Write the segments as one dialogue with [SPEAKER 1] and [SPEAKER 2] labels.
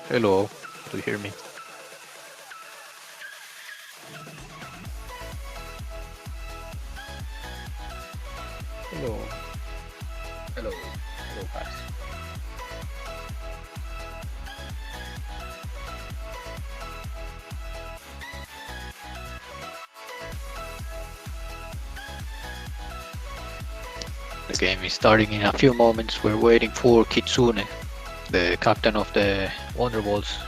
[SPEAKER 1] Hello, do you hear me? Hello, hello, hello guys. The game is starting in a few moments. We're waiting for Kitsune, the captain of the Wonderbolts,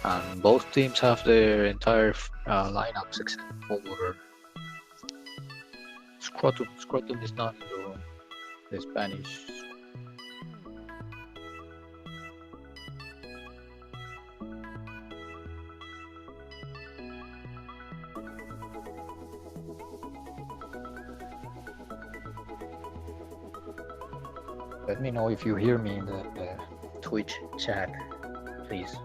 [SPEAKER 1] and both teams have their entire lineups except for Scrotum. Scrotum is not in the room. The Spanish. Let me know if you hear me in the Twitch chat, please.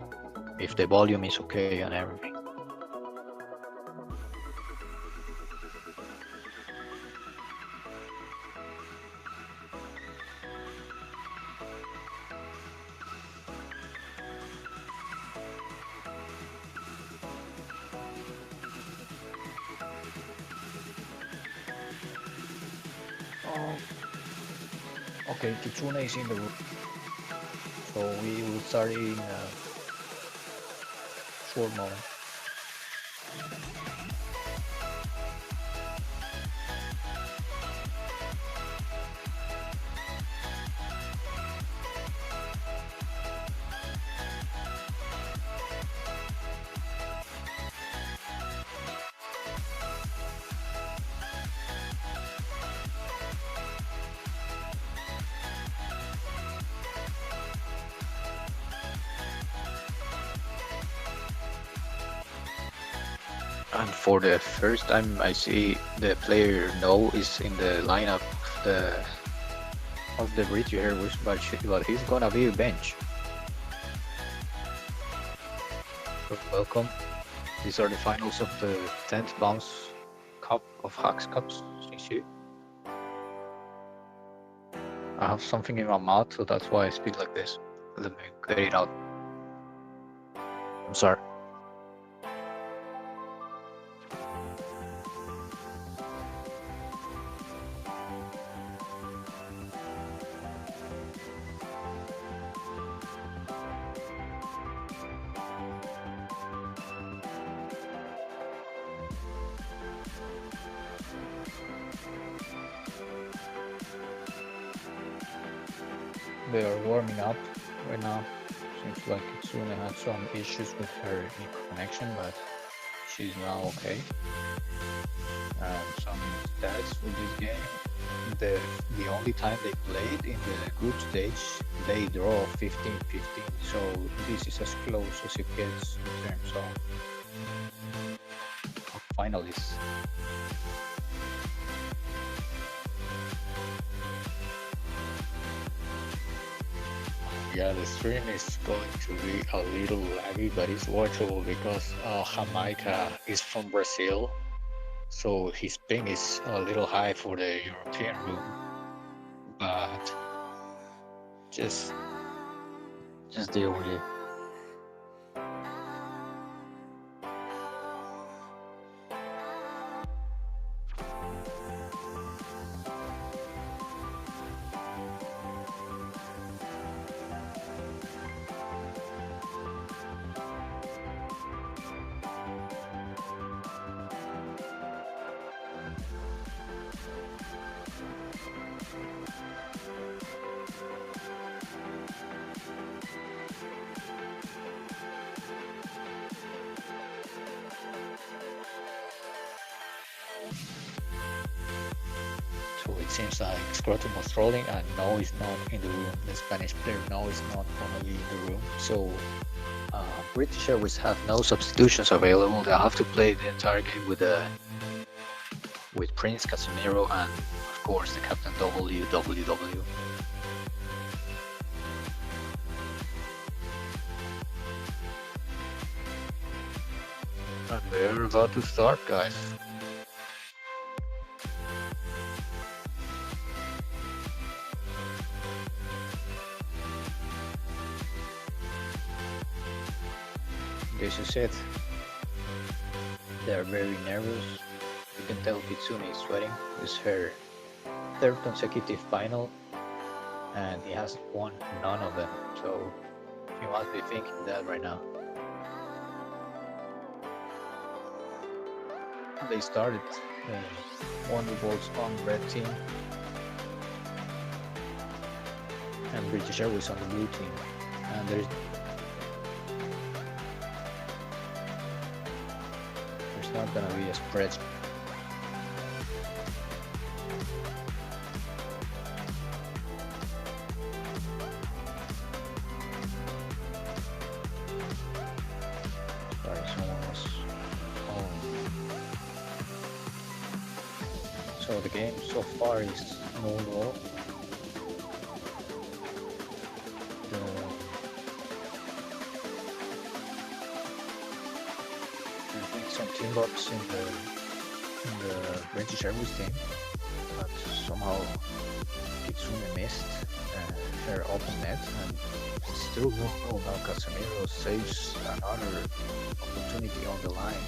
[SPEAKER 1] If the volume is okay and everything. Oh, okay, Kitsune is in the room. So we will start in a short moment. And for the first time I see the player No is in the lineup of the bridge here, but he's gonna be bench. Welcome. These are the finals of the 10th Bounce Cup of haxcups.cc. I have something in my mouth, so that's why I speak like this. Let me get it out. I'm sorry. They are warming up right now. Seems like Kitsune had some issues with her connection, but she's now okay. And some stats for this game. The only time they played in the group stage, they draw 15-15. So this is as close as it gets in terms of finalists. Yeah, the stream is going to be a little laggy, but it's watchable because Jamaica is from Brazil, so his ping is a little high for the European room. But just deal with it. So it seems like Scrotum was trolling and No is not in the room. The Spanish player No is not gonna be in the room. So British Airways have no substitutions available. They have to play the entire game with Prince Casemiro and of course the captain WWW. And they're about to start, guys. like as you said, they're very nervous. You can tell Kitsune is sweating. It's her third consecutive final, and he has won none of them. So she must be thinking that right now. They started Wonderbolts on red team and British Airways on the blue team, and there's not gonna be a spread. Sorry, someone was calling. So the game so far is 0-0. Some team ups in the British Airways team, but somehow Kitsune missed her open net, and it's still 0-0 now. Casemiro saves another opportunity on the line.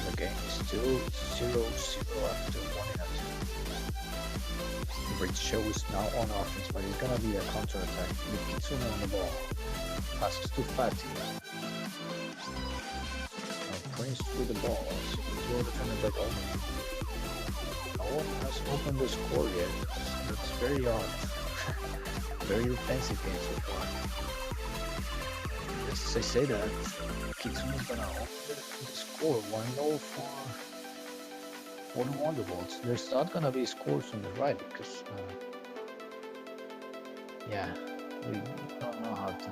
[SPEAKER 1] The game is still 0-0 after 1 minute. The British Airways now on offense, but it's gonna be a counter-attack with Kitsune on the ball. Passes to Fatty. Prince with the ball. Secure defended by Goldman. No one has opened the score yet. That's very odd. Very defensive game so far. Just as I say that, Kitsune is gonna open the score 1-0 for the Wonderbolts. There's not gonna be scores on the right because, yeah, we don't know how to.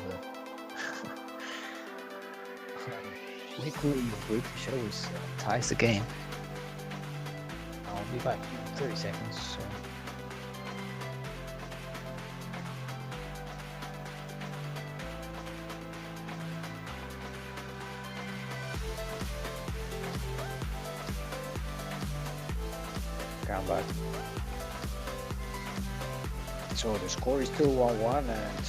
[SPEAKER 1] Luckily, British Airways ties the game. I'll be back in 30 seconds. So. Come back. So the score is still 1-1, and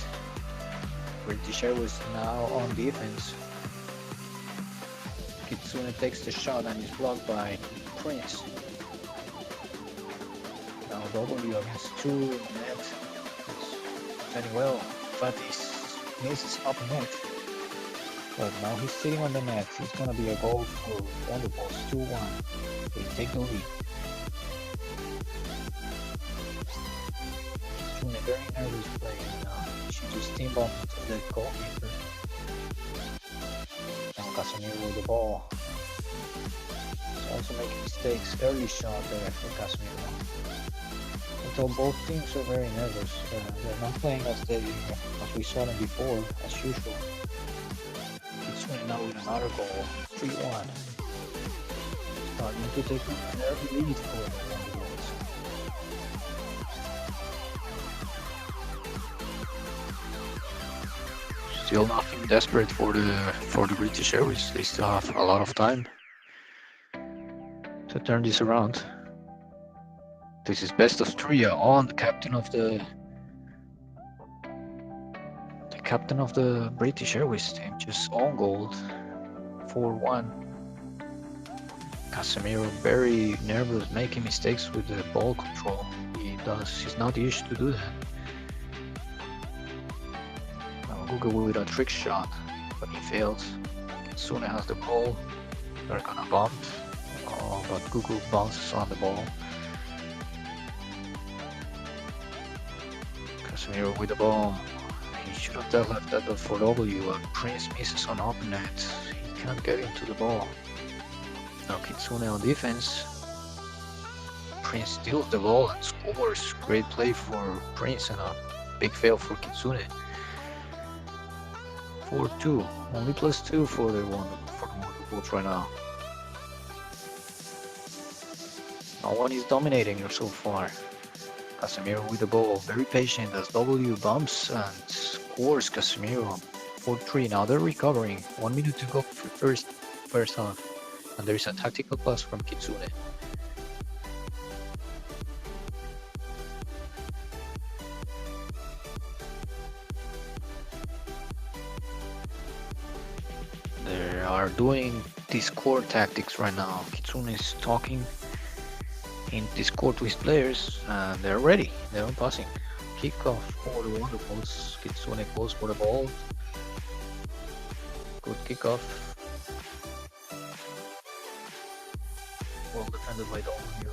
[SPEAKER 1] British Airways now on defense. Kitsune takes the shot and is blocked by Prince. Now W against 2 net. It's very well. Fatty's misses up net. But now he's sitting on the net. It's gonna be a goal for Wonderbolts 2-1. They take the lead. Kitsune very nervous playing now. She just team bumped the goalkeeper. Casemiro with the ball. He's also making mistakes. Early shot there for Casemiro. Until both teams are very nervous. They're not playing as we saw them before, as usual. Kitsune now with another goal. 3-1. Starting to take an early lead for the Wonderbolts. Still nothing desperate for the British Airways. They still have a lot of time to turn this around. This is best of 3 on the captain of the British Airways team, just on goal. 4-1. Casemiro very nervous, making mistakes with the ball control. He's not used to do that. Google with a trick shot, but he fails. Kitsune has the ball. They're gonna bump. Oh, but Google bounces on the ball. Casemiro with the ball. He should have left that for W. Prince misses on open net. He can't get into the ball. Now Kitsune on defense. Prince steals the ball and scores. Great play for Prince and a big fail for Kitsune. 4-2, only +2 for the Wonderbolts right now. No one is dominating so far. Casemiro with the ball, very patient as W bumps and scores. Casemiro 4-3. Now they're recovering. 1 minute to go for first half, and there is a tactical pass from Kitsune. They are doing Discord tactics right now. Kitsune is talking in Discord to his players, and they're ready. They're on passing. Kickoff for the Wonderbolts. Kitsune goes for the ball. Good kickoff. Well defended by W.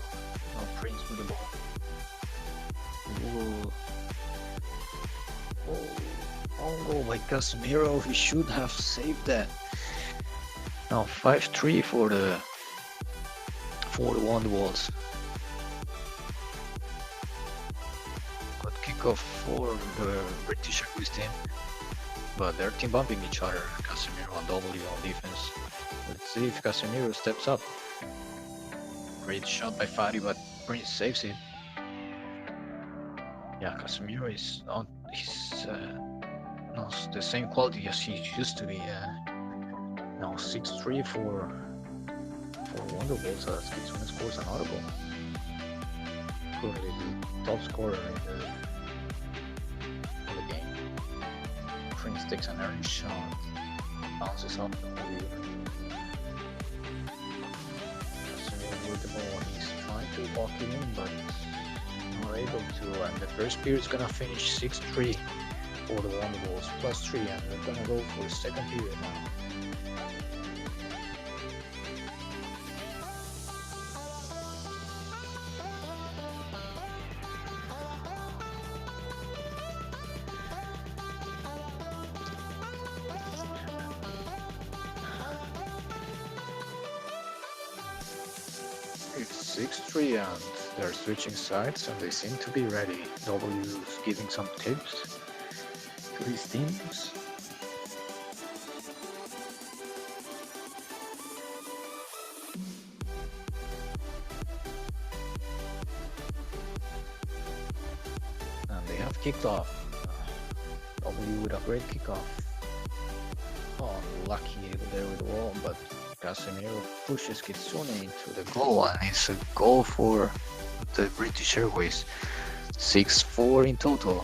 [SPEAKER 1] Now Prince with the ball. Ooh. Oh, goal by Casemiro. He should have saved that. Now 5-3 for the Wonderbolts. Good kickoff for the British Airways team, but they're team bumping each other. Casemiro and W on defense. Let's see if Casemiro steps up. Great shot by Fadi, but Prince saves it. Yeah, Casemiro is on his not the same quality as he used to be. Now 6-3 for Wonderbolts as Kitsune scores another goal. Currently the top scorer in the game. Prince takes an early shot, bounces off the wheel. Casemiro with the ball, he's trying to walk it in, but not able to. And the first period is gonna finish 6-3 for the Wonderbolts, +3, and we're gonna go for the second period now. It's 6-3 and they're switching sides and they seem to be ready. W's giving some tips to his teams. And they have kicked off. W with a great kickoff. Oh, lucky there with the wall, but Casemiro pushes Kitsune into the goal, and it's a goal for the British Airways. 6-4 in total.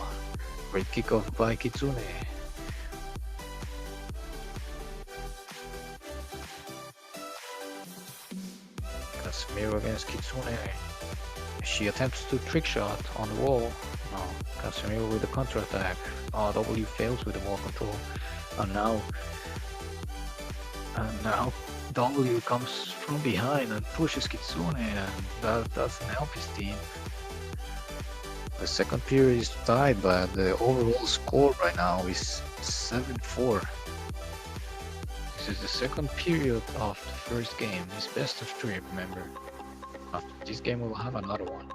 [SPEAKER 1] Great kickoff by Kitsune. Casemiro against Kitsune. She attempts to trick shot on the wall. No, Casemiro with the counter attack. W fails with the ball control, and now W comes from behind and pushes Kitsune, and that doesn't help his team. The second period is tied, but the overall score right now is 7-4. This is the second period of the first game. It's best of 3, remember. After this game we'll have another one.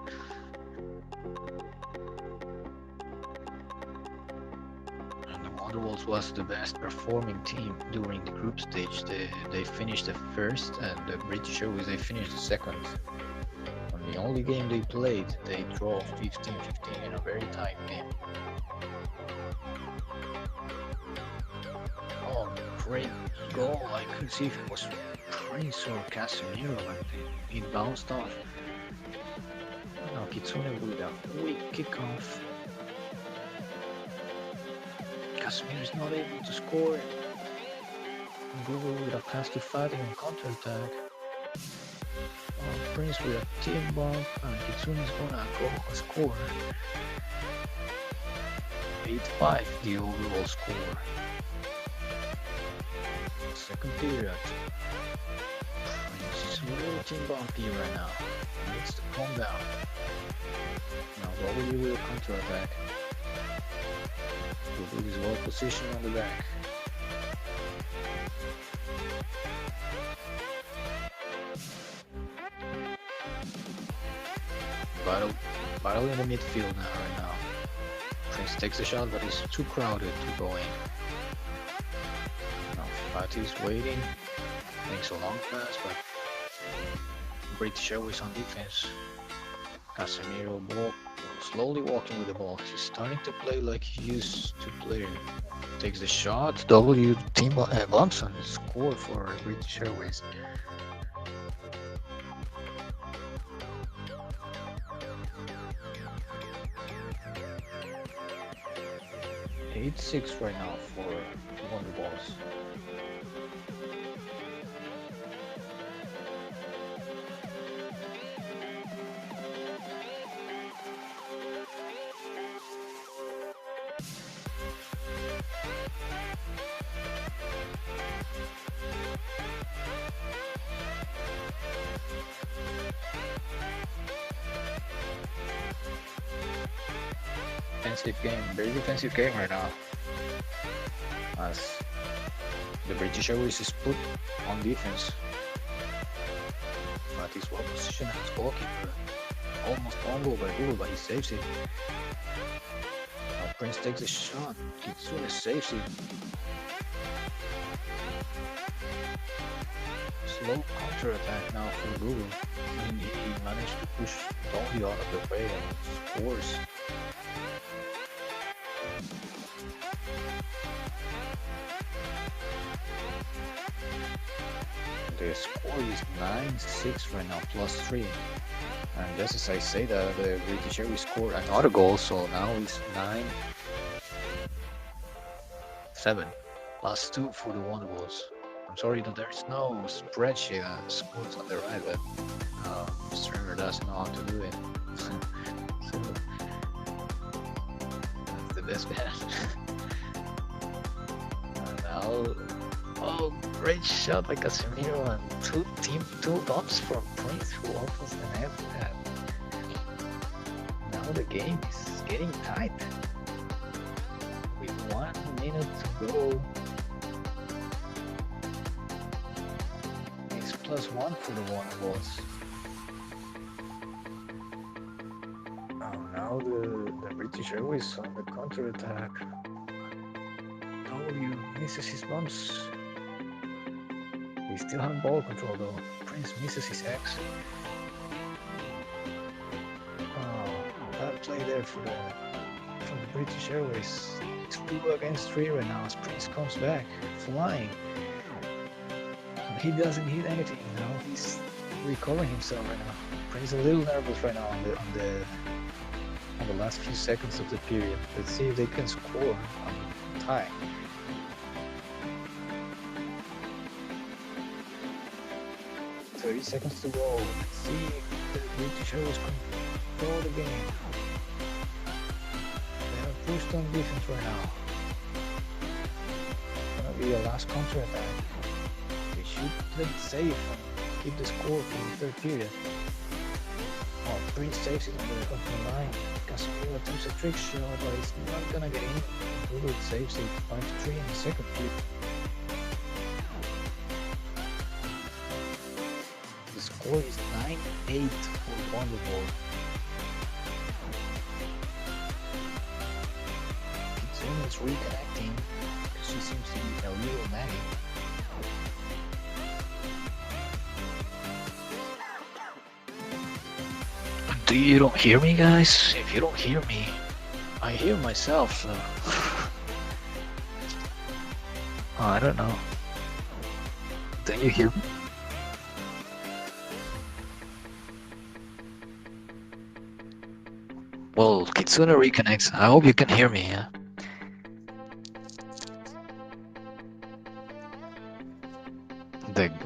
[SPEAKER 1] Wonderbolts was the best performing team during the group stage. They finished the first, and the British Airways they finished the second. On the only game they played, they draw 15-15 in a very tight game. Oh, great goal! I couldn't see if it was Prince or Casemiro, but it bounced off. Now Kitsune with a quick kickoff. Casemiro is not able to score. Google with a pass to Fadi on counter attack. Prince with a team bump, and Kitsune is gonna go and score. 8-5 the overall score. Second period. Prince is really team bumpy right now. He needs to calm down. Now W will counter attack. Google is well positioned on the back. Battle in the midfield right now. Prince takes the shot, but it's too crowded to go in. Now Fati is waiting. Makes a long pass, but British Airways on defense. Casemiro slowly walking with the ball. He's starting to play like he used to play. Takes the shot. W team bumps and score for British Airways. It's 8-6 right now for Wonderbolts. very defensive game right now. As the British Airways is put on defense, but he's well positioned as goalkeeper. Almost on goal by Google, but he saves it. Now Prince takes a shot. Kitsune saves it. Slow counter attack now for Google. And he managed to push Dolly out of the way and scores. The score is 9-6 right now, +3. And just as I say that, the British Airways scored another goal, so now it's 9-7, +2 for the Wonderbolts. I'm sorry that there's no spreadsheet that scores on the right, but the streamer doesn't know how to do it. So that's the best bet. Now, oh, great shot by Casemiro and two bumps from Prince, who offers the net. Now the game is getting tight. With 1 minute to go. It's +1 for the Wonderbolts. Now the British Airways on the counter attack. W misses his bumps. We still have ball control though. Prince misses his X. Bad play there from the British Airways. It's 2 against 3 right now as Prince comes back flying. And he doesn't hit anything now. He's recovering himself right now. Prince is a little nervous right now on the last few seconds of the period. Let's see if they can score on tie. .30 seconds to go. Let's see if the British Airways control the game. They have pushed on defense right now. It's gonna be a last counter attack. They should play it safe and keep the score for the third period. Oh, Prince saves it on the line. Casemiro attempts a trick shot, but it's not gonna get in. Google saves it 5-3 in the second period. The score is 9-8 for Wonderbolt. Kitsune is reconnecting because she seems to be a little mad. You don't hear me, guys? If you don't hear me, I hear myself, so I don't know. Don't you hear me? Well, Kitsune reconnects. I hope you can hear me, yeah?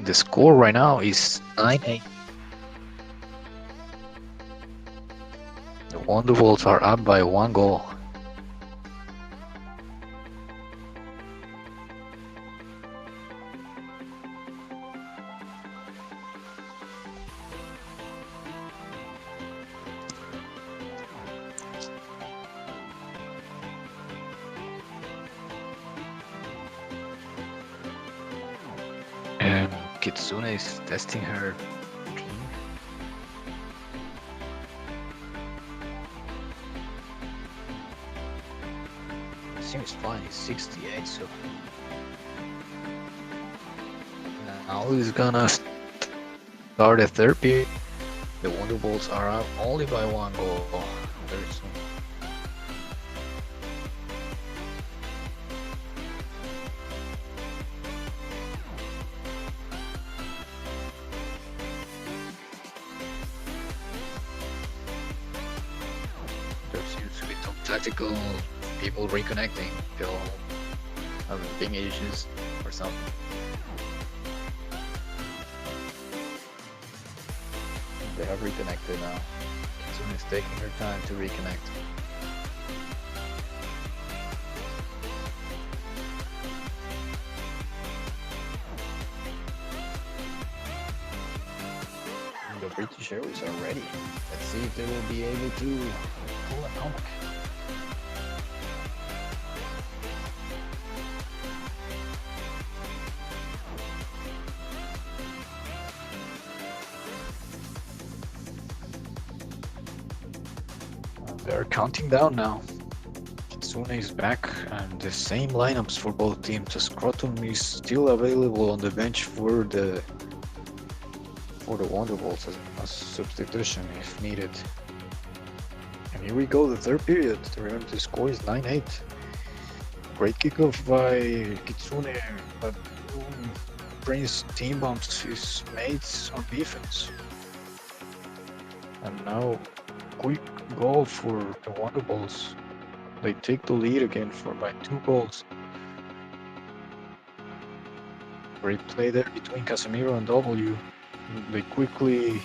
[SPEAKER 1] The score right now is 9-8. The Wonderbolts are up by 1 goal. And Kitsune is testing her team. Seems fine, he's 68, so now he's gonna start a third period. The Wonderbolts are up only by 1 goal very soon. There seems to be some tactical people reconnecting. They'll have ping issues or something. They have reconnected now. Kitsune is taking her time to reconnect. And the British Airways are ready. Let's see if they will be able to pull a comeback. They're counting down now. Kitsune is back, and the same lineups for both teams. Scrotum is still available on the bench for the Wonderbolts as substitution if needed. And here we go, the third period. Remember, the score is 9-8. Great kickoff by Kitsune, but Prince team bumps his mates on defense. And now, quick goal for the Wonderbolts. They take the lead again by 2 goals. Great play there between Casemiro and W. They quickly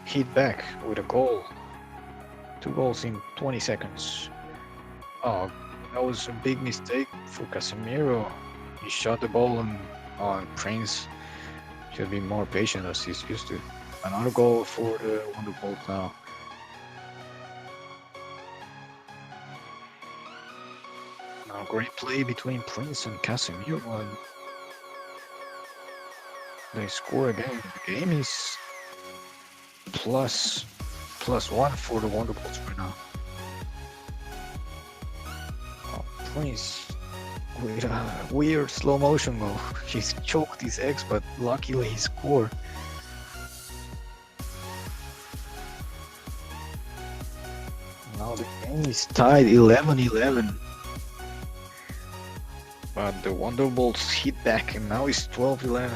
[SPEAKER 1] hit back with a goal. 2 goals in 20 seconds. Oh, that was a big mistake for Casemiro. He shot the ball on Prince. Should be more patient as he's used to. Another goal for the Wonderbolts now. Now great play between Prince and Casemiro, and they score again. The game is plus 1 for the Wonderbolts right now. Oh, Prince with a weird slow motion goal. He's choked his ex, but luckily he scored. Now the game is tied 11-11. But the Wonderbolts hit back, and now it's 12-11.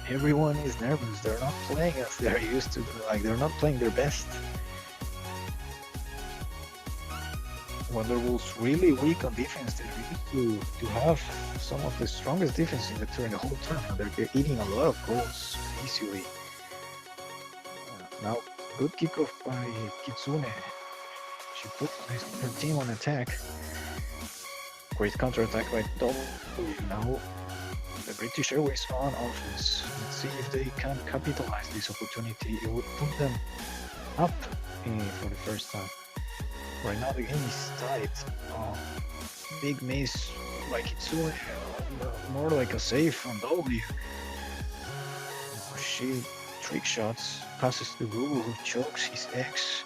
[SPEAKER 1] Everyone is nervous. They're not playing as they're used to. Like, they're not playing their best. Wonderbolts really weak on defense. They're used to have some of the strongest defense in the whole tournament. They're eating a lot of goals easily. Now, good kickoff by Kitsune. She put her team on attack. Great counter-attack by W. Now the British Airways on offense. Let's see if they can capitalize this opportunity. It would put them up for the first time. Right now the game is tight. Big miss by Kitsune. More like a save from W. She trick shots, passes to Google, who chokes his ex.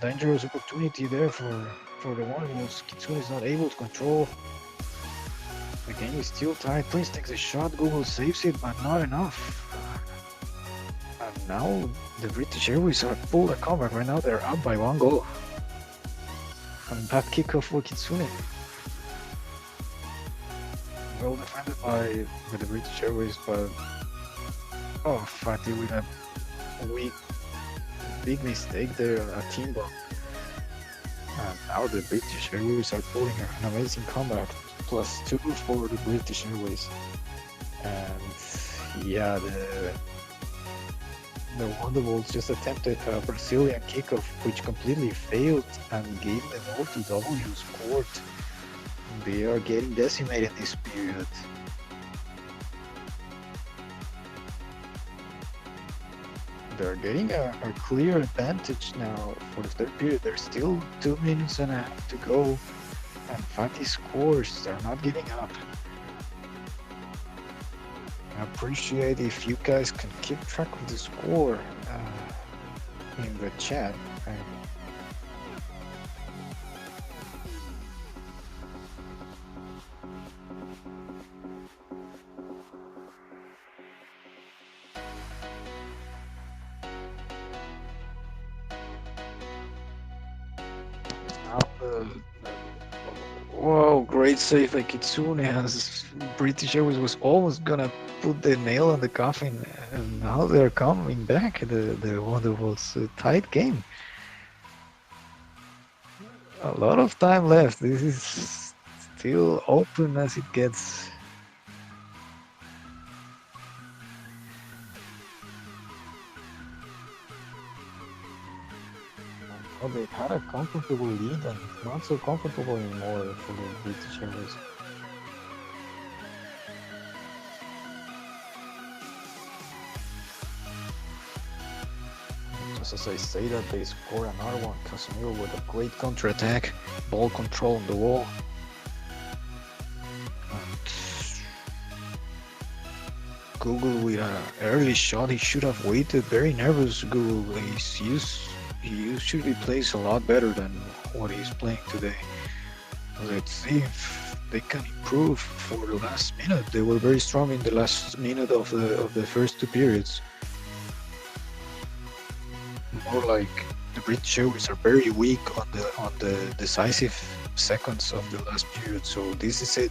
[SPEAKER 1] Dangerous opportunity there for the Wonderbolts. Kitsune is not able to control. The game is still tight. Prince takes a shot. Google saves it, but not enough. And now the British Airways are pulled a comeback. Right now they're up by 1 goal. And bad kickoff for Kitsune. Well defended by the British Airways, but Fatty with a big mistake there, a team bump. And now the British Airways are pulling an amazing comeback. +2 for the British Airways. And yeah, the Wonderbolts just attempted a Brazilian kickoff, which completely failed and gave them all to W scored. They are getting decimated this period. They're getting a clear advantage now for the third period. There's still 2 minutes and a half to go. And Fatty scores. They're not giving up. I appreciate if you guys can keep track of the score in the chat. Whoa, great save by Kitsune, as British Airways was almost gonna put the nail on the coffin, and now they're coming back. The Wonderbolts, a tight game. A lot of time left. This is still open as it gets. Oh, they had a comfortable lead, and it's not so comfortable anymore for the British Airways. Just as I say that, they score another one. Casemiro with a great counter-attack, ball control on the wall. And Google with an early shot. He should have waited. Very nervous, Google.
[SPEAKER 2] He usually plays a lot better than what he's playing today. Let's see if they can improve for the last minute. They were very strong in the last minute of the first two periods. More like the British Airways are very weak on the decisive seconds of the last period. So this is it.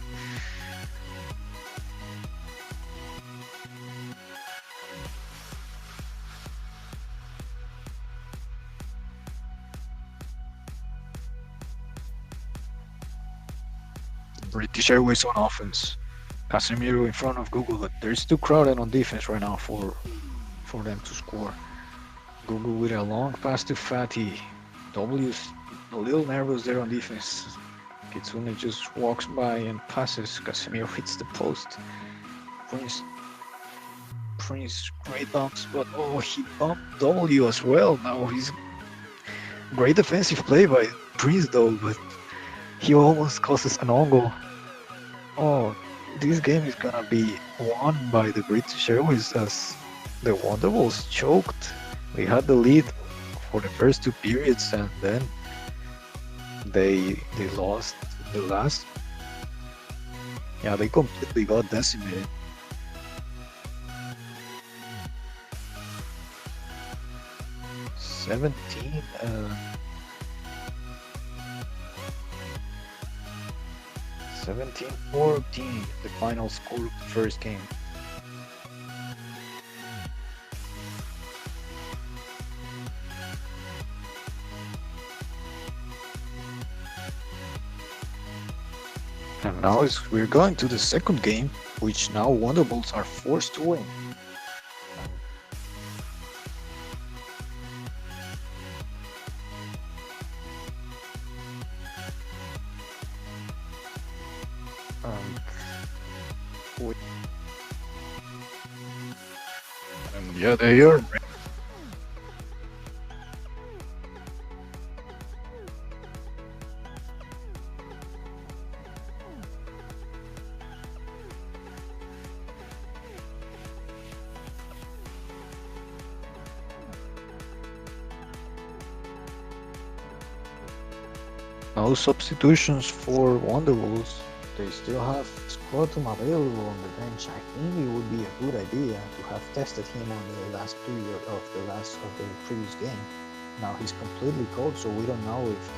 [SPEAKER 2] British Airways on offense. Casemiro in front of Google, but there's too crowded on defense right now for them to score. Google with a long pass to Fatty. W's a little nervous there on defense. Kitsune just walks by and passes. Casemiro hits the post. Prince Prince great bumps, but oh, he bumped W as well. Now he's great defensive play by Prince though, but he almost causes an own goal. Oh, this game is gonna be won by the British Airways as the Wonderbolts choked. They had the lead for the first two periods and then they lost the last. Yeah, they completely got decimated. 17 17-14, the final score of the first game. And now we're going to the second game, which now Wonderbolts are forced to win. Um, yeah, they are. No substitutions for Wonderbolts. They still have Scrotum available on the bench. I think it would be a good idea to have tested him on the last period of the previous game. Now he's completely cold, so we don't know if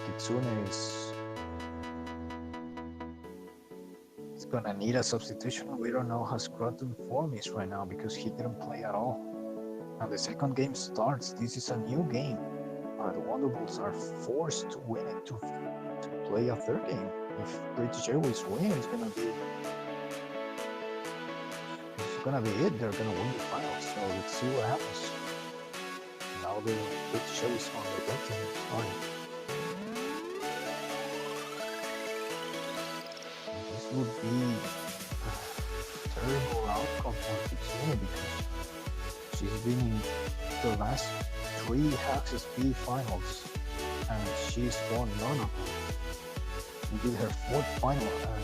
[SPEAKER 2] Kitsune is gonna need a substitution. We don't know how Scrotum form is right now because he didn't play at all. And the second game starts. This is a new game. The Wonderbolts are forced to win it to play a third game. If British Airways win, it's gonna be it. They're gonna win the finals. So let's see what happens. Now the British Airways on the red team starting. This would be a terrible outcome for Kitsune because she's been in the last three haxcups.cc finals and she's won none of them. This is her fourth final, and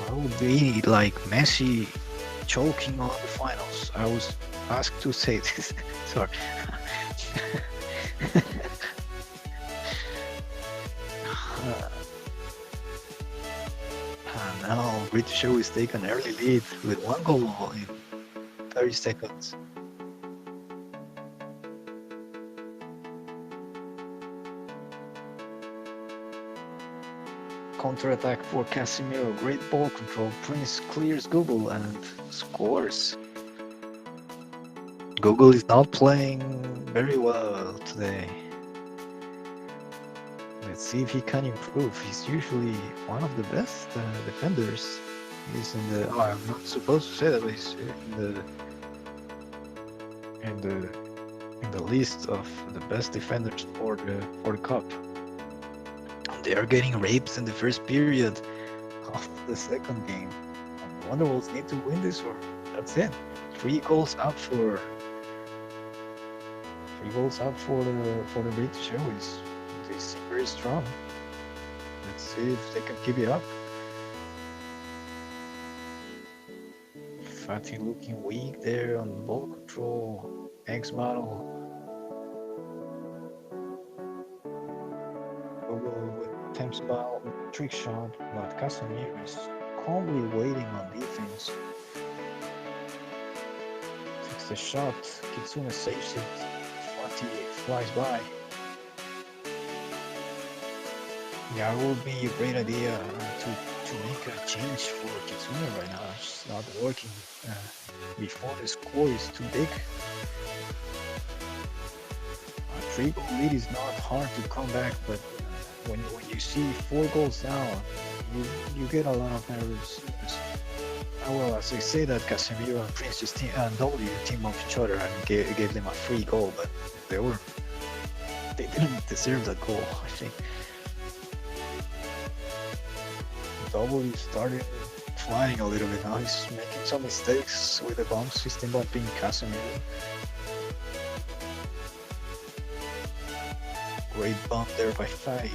[SPEAKER 2] that would be like Messi choking on the finals. I was asked to say this. Sorry. And now British Airways take an early lead with one goal in 30 seconds. Counter-attack for Casemiro, great ball control. Prince clears Google and scores. Google is not playing very well today. Let's see if he can improve. He's usually one of the best defenders. He's in the. Oh, I'm not supposed to say that, but he's in the in the list of the best defenders for the cup. They are getting rapes in the first period of the second game. And the Wonderbolts need to win this, or that's it. Three goals up for the British Airways. They seem very strong. Let's see if they can keep it up. Fatty looking weak there on ball control. X model with Thames Ball trick shot, but Casemiro is calmly waiting on defense. Takes the shot, Kitsune saves it, Fati flies by. Yeah, it would be a great idea to make a change for Kitsune right now. It's not working before the score is too big. A 3-goal lead is not hard to come back, but when you see 4 goals down, you get a lot of nervousness. Well, as I say that Casemiro and Prince's team and W team off each other and gave them a free goal, but they didn't deserve that goal, I think. W started flying a little bit now. He's making some mistakes with the bumps. He's still bumping Casemiro. Great bump there by Fatty.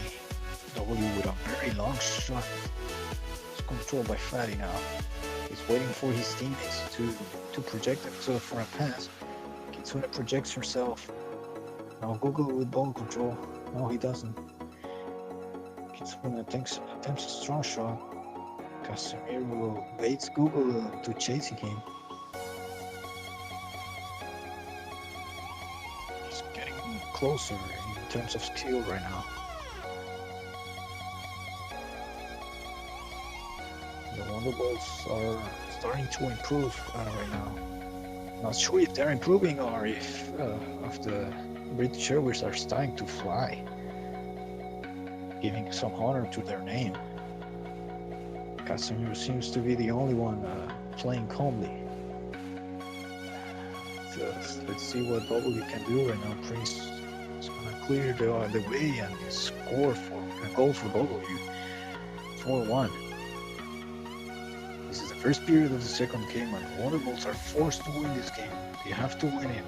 [SPEAKER 2] W with a very long shot. It's controlled by Fatty now. He's waiting for his teammates to project themselves for a pass. Kitsune projects herself. Now Google with ball control. No, he doesn't. Kitsune attempts a strong shot. Casemiro baits Google to chasing him. He's getting closer in terms of skill right now. The Wonderbolts are starting to improve right now. Not sure if they're improving or if the British Airways are starting to fly, giving some honor to their name. Casemiro seems to be the only one playing calmly. Let's see what W can do right now. Prince is gonna clear the way and score for a goal for W. 4-1. This is the first period of the second game, and Wonderbolts are forced to win this game. They have to win it.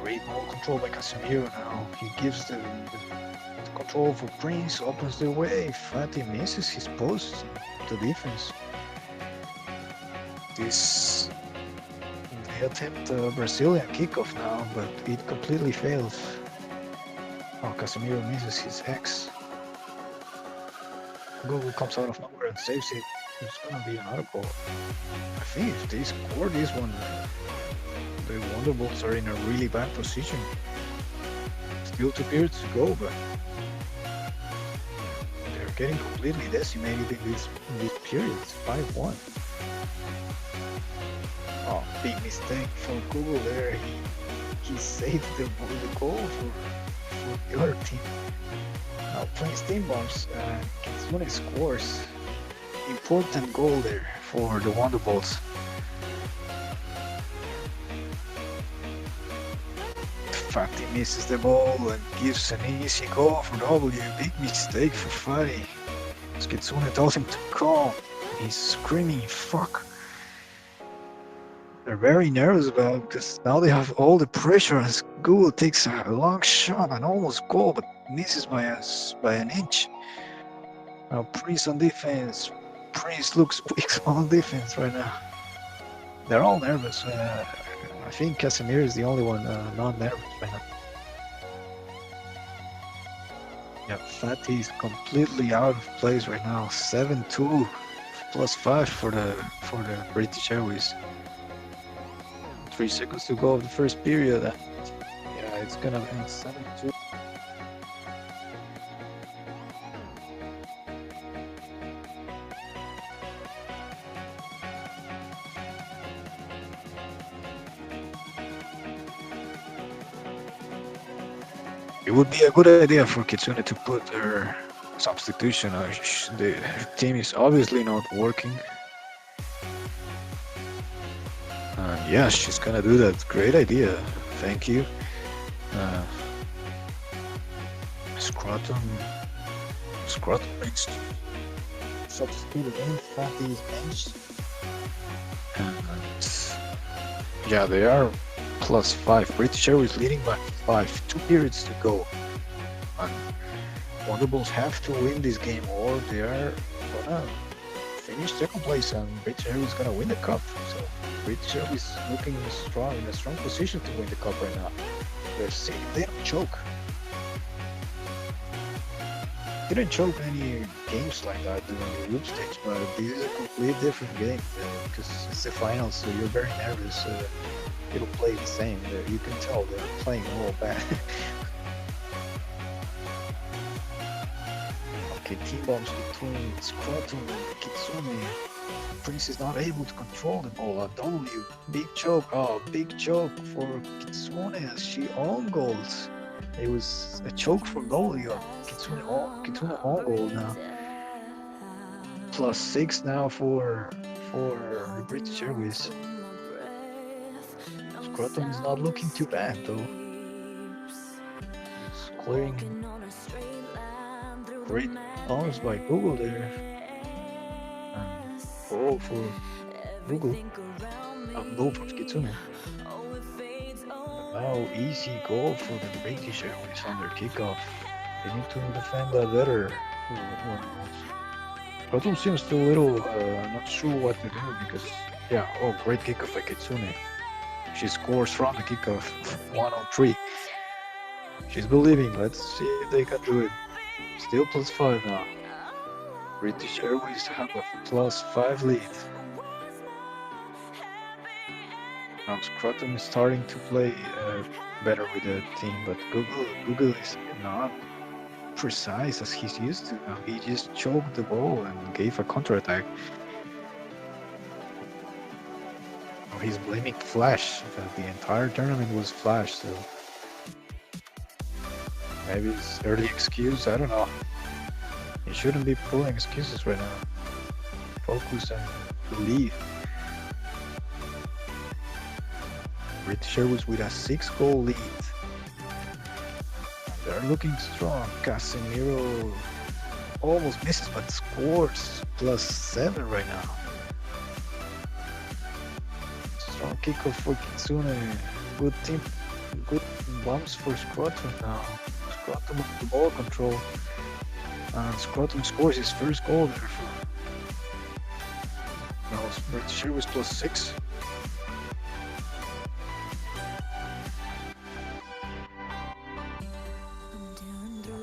[SPEAKER 2] Great ball control by Casemiro now. He gives the control for Prince, opens the way. Fatty misses his post to defense. They attempt a Brazilian kickoff now, but it completely fails. Oh, Casemiro misses his X. Google comes out of nowhere and saves it. It's gonna be another goal. I think if they score this one, the Wonderbolts are in a really bad position. Still 2 periods to go, but they're getting completely decimated in this period. It's 5-1. Oh, big mistake for Google there. He saved the goal for the other team. Now Prince team bombs. Kitsune scores. Important goal there for the Wonderbolts. Fatty misses the ball and gives an easy goal for W. Big mistake for Fatty. Kitsune tells him to calm. He's screaming, fuck. They're very nervous about it because now they have all the pressure as Google takes a long shot and almost goal, but misses by an inch. Now Prince on defense. Prince looks weak on defense right now. They're all nervous. I think Casemiro is the only one not nervous right now. Yeah, Fatty is completely out of place right now. 7-2 +5 for the British Airways. 3 seconds to go of the first period. Yeah, it's gonna end 7-2. It would be a good idea for Kitsune to put her substitution. The team is obviously not working. Yeah, she's gonna do that. Great idea. Thank you. Scrotum benched. Substituted in. Fatty is benched. And yeah, they are +5. British Airways leading by 5. 2 periods to go. And Wonderbolts have to win this game or they are gonna finish second place and British Airways gonna win the cup. So British Airways looking strong in a strong position to win the cup right now. Let's see if they don't choke. Didn't choke any games like that during the group stage, but this is a complete different game because it's the finals, so you're very nervous. It'll play the same. You can tell they're playing all bad. Okay, team bombs between Scrotum and Kitsune. Prince is not able to control the ball. A W, big choke. Oh, big choke for Kitsune as she own goals. It was a choke for W. Kitsune own goal now. +6 now for the British Airways. Scrotum is not looking too bad though. It's clearing great arms by Google there. And goal for Google. Goal for Kitsune. Now easy goal for the British Airways on their kickoff. They need to defend that better. Scrotum seems still a little not sure what to do because yeah, oh great kickoff by Kitsune. She scores from the kickoff 1-3. She's believing. Let's see if they can do it. Still +5 now. British Airways have a +5 lead. Now Scrotum is starting to play better with the team, but Google is not precise as he's used to. Now he just choked the ball and gave a counterattack. Now he's blaming Flash. The entire tournament was Flash, so maybe it's early excuse. I don't know. He shouldn't be pulling excuses right now. Focus and believe. British Airways with a 6-goal lead. They're looking strong. Casemiro almost misses but scores +7 right now. Strong kickoff for Kitsune. Good team. Good bumps for Scrotum now. Scrotum with the ball control. And Scrotum scores his first goal there for British Airways +6.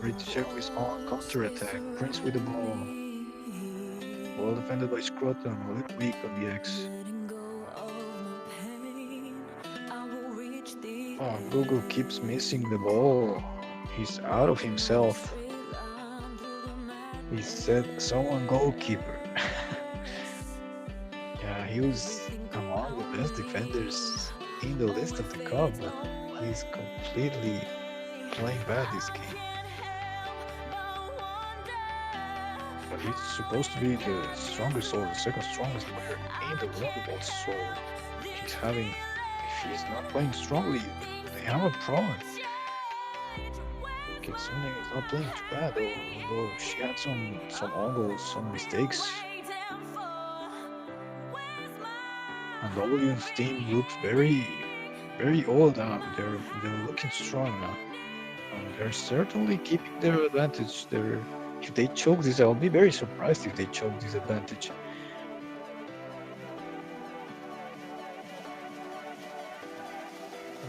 [SPEAKER 2] British Airways on counter-attack. Prince with the ball. Well defended by Scrotum. A little weak on the X. Oh, Google keeps missing the ball. He's out of himself. He said someone goalkeeper. Yeah, he was among the best defenders in the list of the cup, but he's completely playing bad this game. But he's supposed to be the strongest or the second strongest player in the Wonderbolts, so he's having, if he's not playing strongly, they have a problem. Kitsune is not playing too bad, although she had some angles, some mistakes. And W's team looks very old now. They're looking strong now. And they're certainly keeping their advantage. If they choke this, I'll be very surprised if they choke this advantage.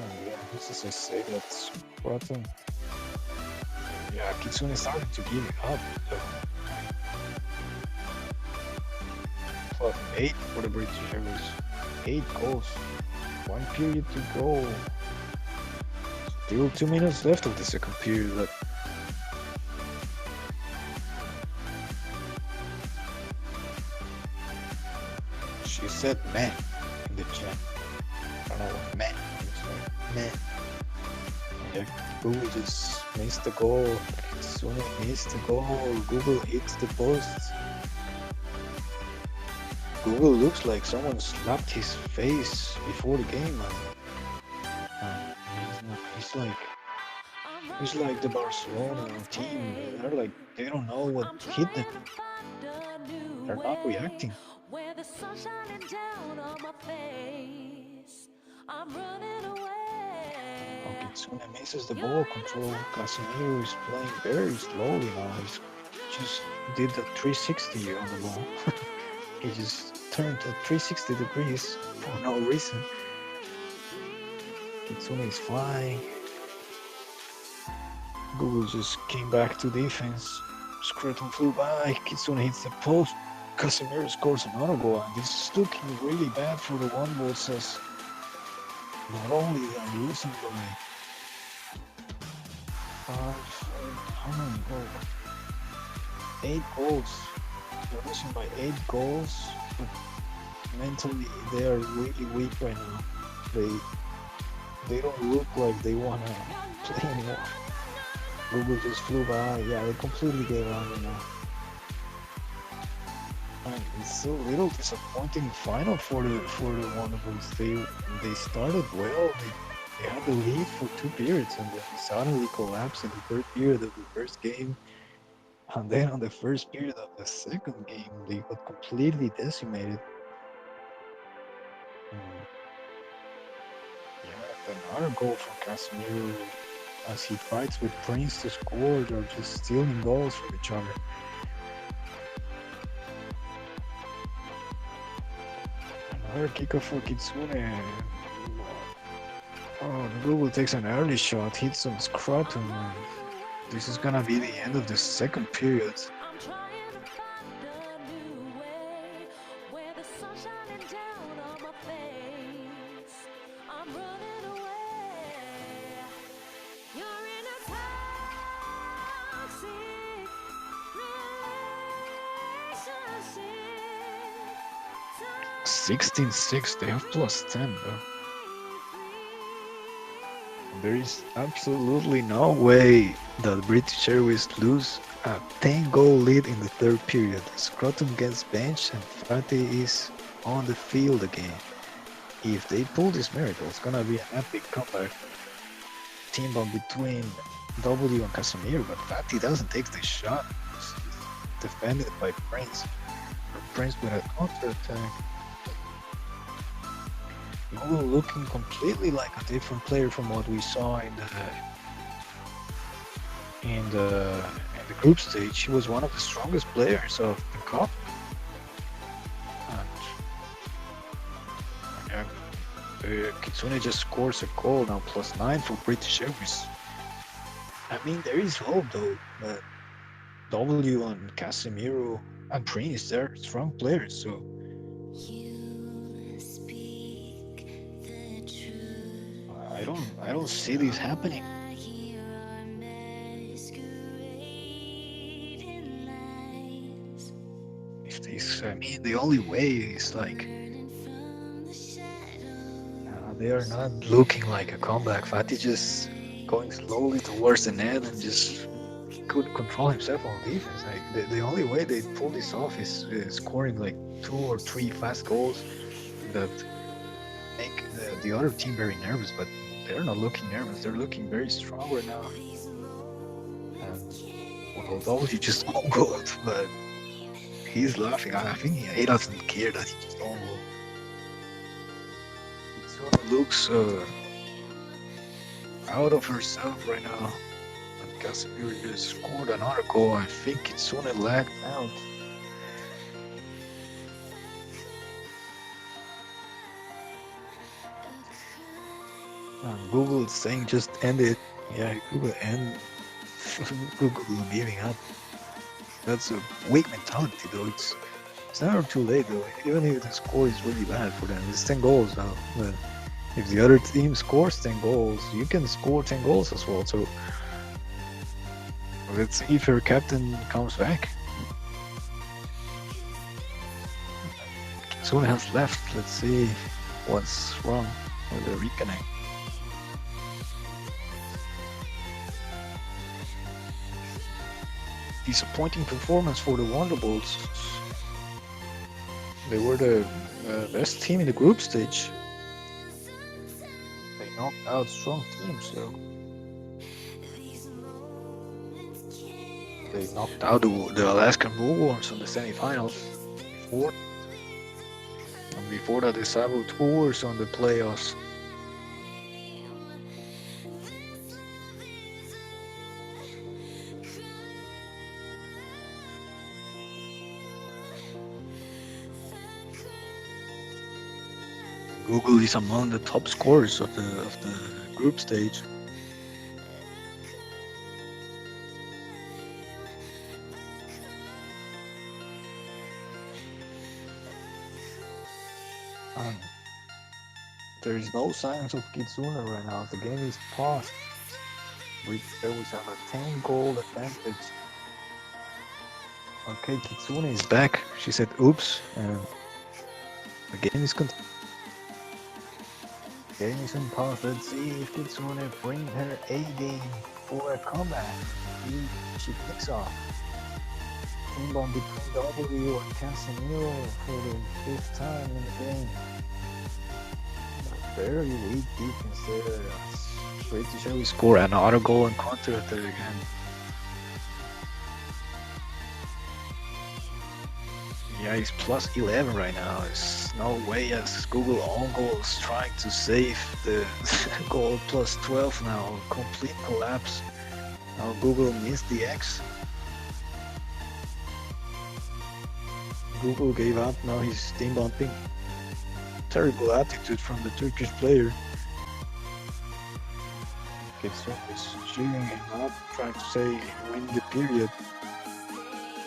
[SPEAKER 2] And yeah, this is I say that's Scrotum. Yeah, Kitsune started to give it up. +8 for the British Airways. 8 goals. 1 period to go. Still 2 minutes left of the second period. She said man in the chat. I don't know what man is. Man. Yeah, Google just missed the goal. Kitsune missed the goal. Google hits the post. Google looks like someone slapped his face before the game, and he's like the Barcelona team. They don't know what hit them. They're not reacting. Kitsune misses the ball control. Casemiro is playing very slowly now. He just did a 360 on the ball. He just turned at 360 degrees for no reason. Kitsune is flying. Google just came back to defense. Scruton flew by. Kitsune hits the post. Casemiro scores another goal, and this is looking really bad for the Wonderbolts as not only they're losing by how many goals? 8 goals. They're losing by 8 goals, but mentally they are really weak right now. They they don't look like they wanna play anymore. Google just flew by. Yeah, they completely gave up right now. And it's a little disappointing final for the Wonderbolts. They started well. They had the lead for 2 periods and then suddenly collapsed in the third period of the first game. And then on the first period of the second game, they got completely decimated. Mm, yeah, another goal from Casemiro as he fights with Prince to score. They're just stealing goals from each other. Another kicker for Kitsune. Oh, Google takes an early shot, hits some scrotum. And this is gonna be the end of the second period.
[SPEAKER 3] You're in a toxic relationship.
[SPEAKER 2] 16-6, they have plus 10 though. There is absolutely no way that British Airways lose a 10-goal lead in the third period. Scrotum gets benched and Fatty is on the field again. If they pull this miracle, it's gonna be an epic comeback. Team bomb between W and Casemiro, but Fatty doesn't take the shot. It's defended by Prince. Prince with a counter-attack. Google looking completely like a different player from what we saw in the group stage. He was one of the strongest players of the cup. And Kitsune just scores a goal now, +9 for British Airways. I mean, there is hope though, but W and Casemiro and Prince, they're strong players, so I don't see this happening. If this, I mean, the only way is like they are not looking like a comeback. Fatih just going slowly towards the net and just couldn't control himself on defense. Like the only way they pull this off is scoring like 2 or 3 fast goals that make the other team very nervous. But they're not looking nervous. They're looking very strong right now. And well, W just won't go out, but he's laughing. I think he doesn't care that he just won't go. It sort of looks out of herself right now. And Casemiro just scored another goal. I think it's soon lagged out. And Google is saying just end it. Yeah, Google end. Google giving up. That's a weak mentality though. It's never too late though. Even if the score is really bad for them, it's 10 goals now. But if the other team scores 10 goals, you can score 10 goals as well. So let's see if your captain comes back. Soon has left. Let's see what's wrong with the reconnect. Disappointing performance for the Wonderbolts. They were the best team in the group stage. They knocked out strong teams, so they knocked out the Alaskan Bullworms in the semifinals before, and before that the Saboteurs on the playoffs. Google is among the top scorers of the group stage. There is no signs of Kitsune right now. The game is paused. We always have a 10-goal advantage. Okay, Kitsune is back. She said oops, and the game is continuing. Game is in pause. Let's see if Kitsune bring her A game for a comeback. She kicks off. Team bomb between W and Casemiro for the 5th time in the game. Very weak defense there. Straight to show we score another goal and counter attack again. Yeah, he's plus 11 right now. There's no way as Google own goals trying to save the goal plus 12 now. Complete collapse. Now Google missed the X. Google gave up. Now he's team bumping. Terrible attitude from the Turkish player. Kitsune is cheering him up, trying to say win the period.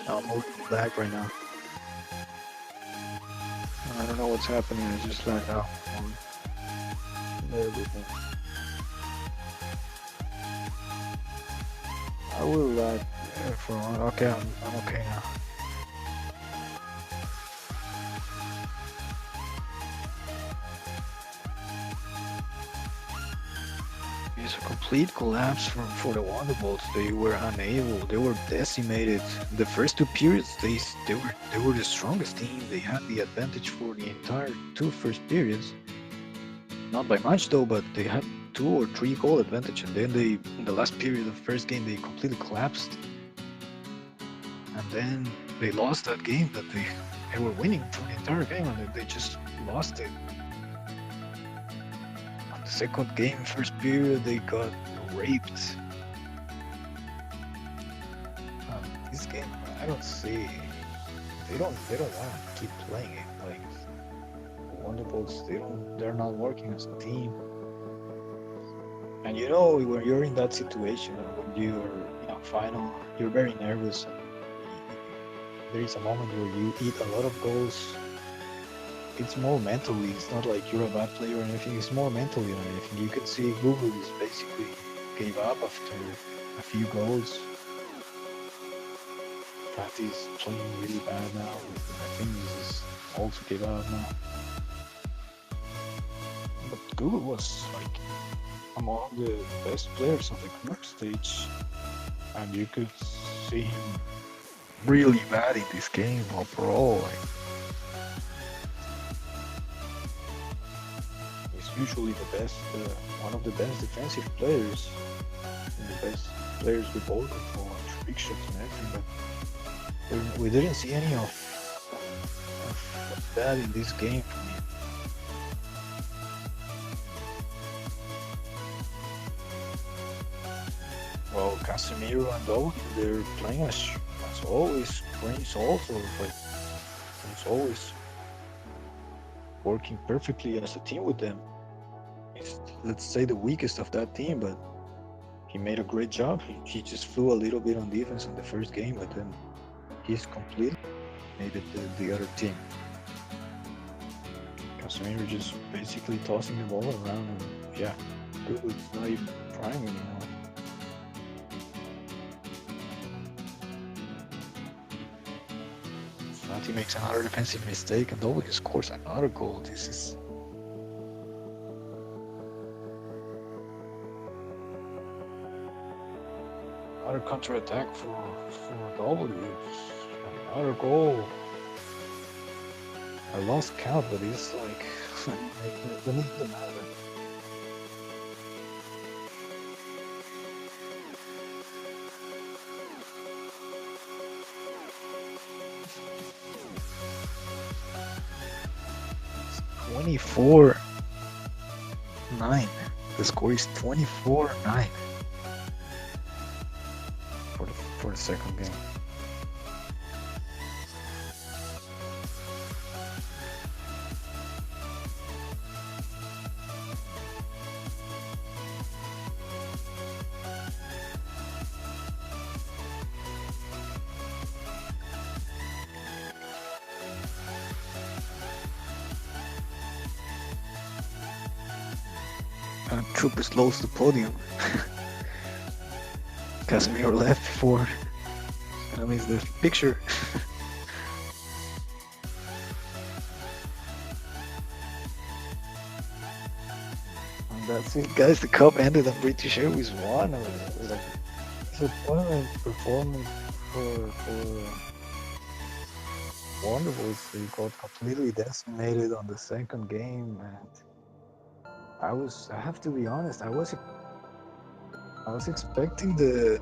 [SPEAKER 2] Now moving black right now. I don't know what's happening. I just lagged out. Everything. I will lag for a while. Okay, I'm okay now. It's a complete collapse for the Wonderbolts. They were unable. They were decimated. The first 2 periods, they were the strongest team. They had the advantage for the entire 2 first periods. Not by much though, but they had 2 or 3 goal advantage. And then they, in the last period of the first game, they completely collapsed. And then they lost that game that they were winning for the entire game, and they just lost it. Second game, first period, they got raped. This game, I don't see. They don't want to keep playing it. Like Wonderbolts, they're not working as a team. And you know, when you're in that situation, when you're in a final, you're very nervous. And there is a moment where you eat a lot of goals. It's more mentally. It's not like you're a bad player or anything. It's more mentally than anything. You can see Google is basically gave up after a few goals. Fatty's playing really bad now. I think this is also gave up now. But Google was like among the best players of the group stage, and you could see him really bad in this game overall. Like, usually the best, one of the best defensive players, and the best players with ball control and trick shots and everything, but we didn't see any of that in this game for me. Well, Casemiro and Owen, they're playing as always. Prince also, but Prince always working perfectly as a team with them. He's, let's say, the weakest of that team, but he made a great job. He just flew a little bit on defense in the first game, but then he's completely made it the other team. Casemiro just basically tossing the ball around, and yeah, Google is not even trying anymore. Fatty makes another defensive mistake, and W scores another goal. This is another counter-attack for W. Another goal. I lost count, but it's like the need to matter. It's 24-9. The score is 24-9 for the second game. Troopers lost the podium. Casemiro left before. I missed the picture. And that's it, guys. The cup ended and British Airways won. It was like disappointment performance for Wonderbolts. They got completely decimated on the second game, and I have to be honest, I was expecting the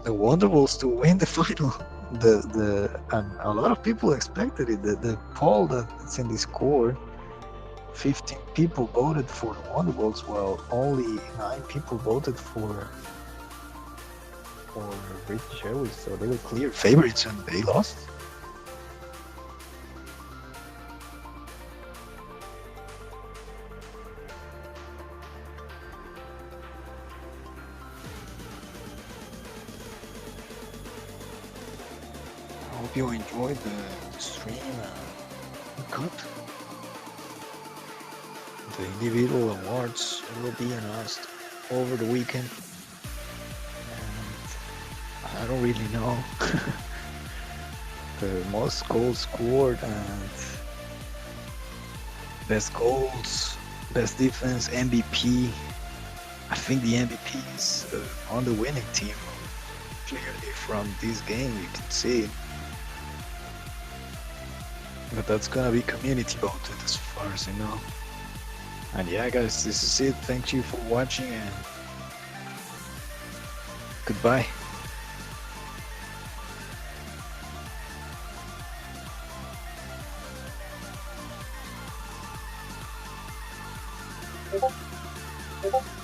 [SPEAKER 2] Wonderbolts to win the final. And a lot of people expected it. The poll that's in Discord, 15 people voted for the Wonderbolts, while only 9 people voted for British Airways. So they were clear favorites, and they lost. I hope you enjoyed the stream and the cup. The individual awards will be announced over the weekend. And I don't really know the most goals scored and best goals, best defense, MVP. I think the MVP is on the winning team. Clearly from this game you can see. But that's gonna be community voted as far as I know. And yeah, guys, this is it. Thank you for watching, and goodbye.
[SPEAKER 3] Thank you.